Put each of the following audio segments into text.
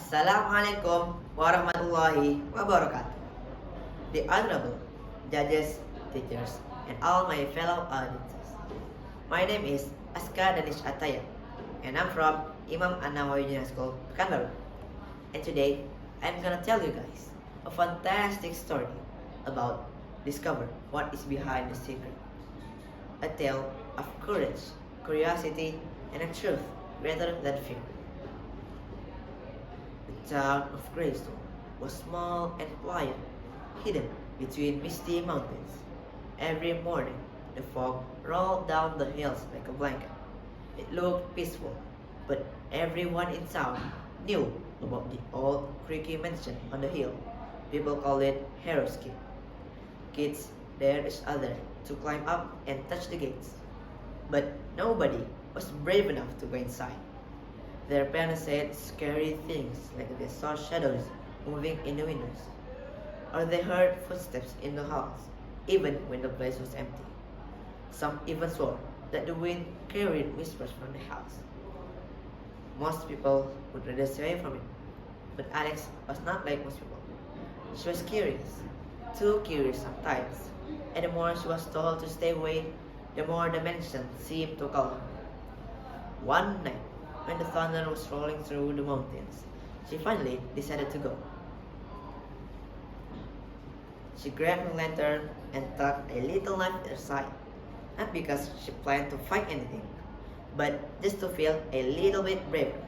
Assalamualaikum warahmatullahi wabarakatuh. The honorable judges, teachers, and all my fellow audiences. My name is Azka Ataya, and I'm from Imam An-Nawawi Junior School, Pekanbaru. And today, I'm gonna tell you guys a fantastic story about discover what is behind the secret. A tale of courage, curiosity, and a truth greater than fear. The town of Greystone was small and quiet, hidden between misty mountains. Every morning, the fog rolled down the hills like a blanket. It looked peaceful, but everyone in town knew about the old creaky mansion on the hill. People called it Hero's Keep. Kids dared each other to climb up and touch the gates, but nobody was brave enough to go inside. Their parents said scary things like they saw shadows moving in the windows, or they heard footsteps in the halls, even when the place was empty. Some even swore that the wind carried whispers from the house. Most people would rather stay away from it, but Alex was not like most people. She was curious, too curious sometimes, and the more she was told to stay away, the more the mansion seemed to call her. One night, when the thunder was rolling through the mountains, she finally decided to go. She grabbed her lantern and tucked a little knife at her side, not because she planned to fight anything, but just to feel a little bit braver.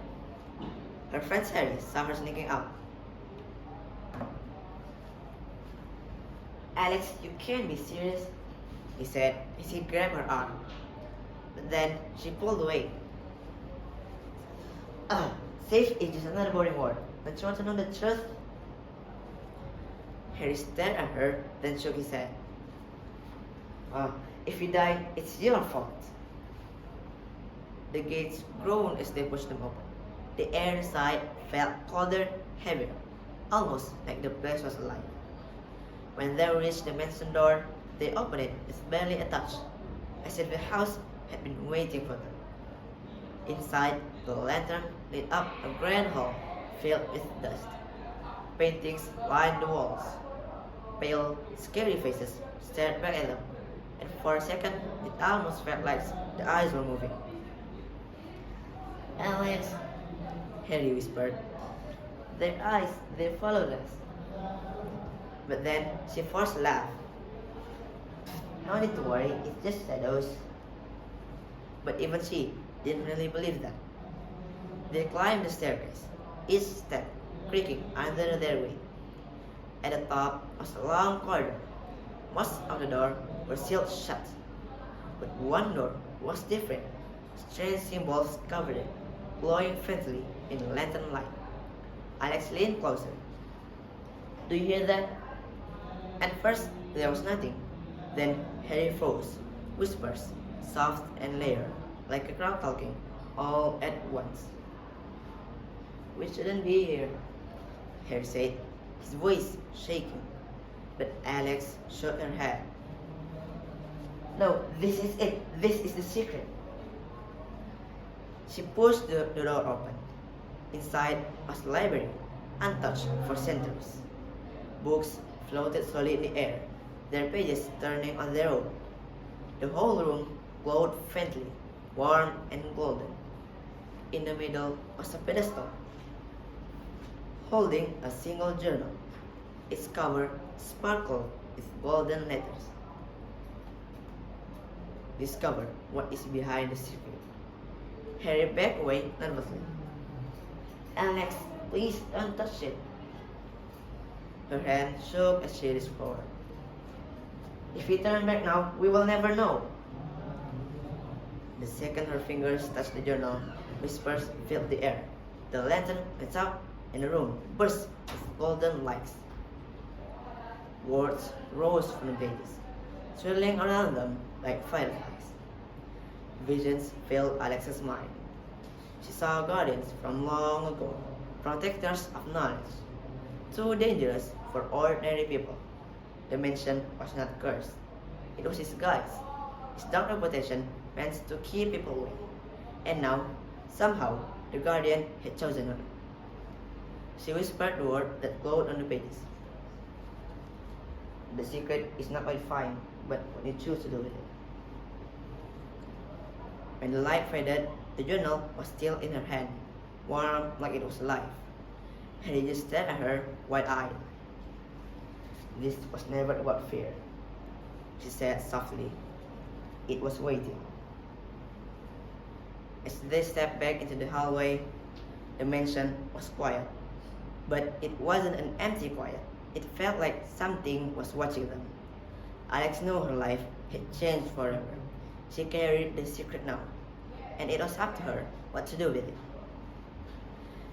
Her friend Harry saw her sneaking out. "Alex, you can't be serious," he said as he grabbed her arm. But then she pulled away. "Ah, safe is just another boring word. Don't you want to know the truth?" Harry stared at her, then shook his head. If you die, it's your fault." The gates groaned as they pushed them open. The air inside felt colder, heavier, almost like the place was alive. When they reached the mansion door, they opened it with barely a touch, as if the house had been waiting for them. Inside, the lantern lit up a grand hall filled with dust. Paintings lined the walls. Pale, scary faces stared back at them, and for a second it almost felt like the eyes were moving. "Alex," Harry whispered. "Their eyes, they followed us." But then she forced a laugh. "No need to worry, it's just shadows." But even she didn't really believe that. They climbed the staircase, each step creaking under their weight. At the top was a long corridor. Most of the doors were sealed shut, but one door was different. Strange symbols covered it, glowing faintly in the lantern light. Alex leaned closer. "Do you hear that?" At first, there was nothing. Then Harry froze. Whispers, soft and layered, like a crowd talking, all at once. "We shouldn't be here," Harry said, his voice shaking. But Alex shook her head. "No, this is it. This is the secret." She pushed the door open. Inside was the library, untouched for centuries. Books floated slowly in the air, their pages turning on their own. The whole room glowed faintly, warm and golden. In the middle was a pedestal, holding a single journal. Its cover sparkled with golden letters. "Discover what is behind the secret." Harry backed away nervously. "Alex, please don't touch it." Her hand shook as she reached forward. "If we turn back now, we will never know." The second her fingers touched the journal, whispers filled the air. The lantern went out, and the room burst with golden lights. Words rose from the pages, swirling around them like fireflies. Visions filled Alex's mind. She saw guardians from long ago, protectors of knowledge, too dangerous for ordinary people. The mansion was not cursed. It was his guise, his dark reputation meant to keep people away. And now, somehow, the guardian had chosen her. She whispered the word that glowed on the pages. The secret is not what you find, but what you choose to do with it. When the light faded, the journal was still in her hand, warm like it was alive. Harry just stared at her, wide-eyed. This was never about fear, she said softly. It was waiting. As they stepped back into the hallway, the mansion was quiet. But it wasn't an empty quiet. It felt like something was watching them. Alex knew her life had changed forever. She carried the secret now, and it was up to her what to do with it.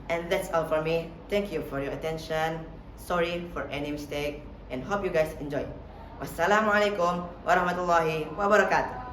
And that's all for me. Thank you for your attention. Sorry for any mistake, and hope you guys enjoy. Wassalamualaikum warahmatullahi wabarakatuh.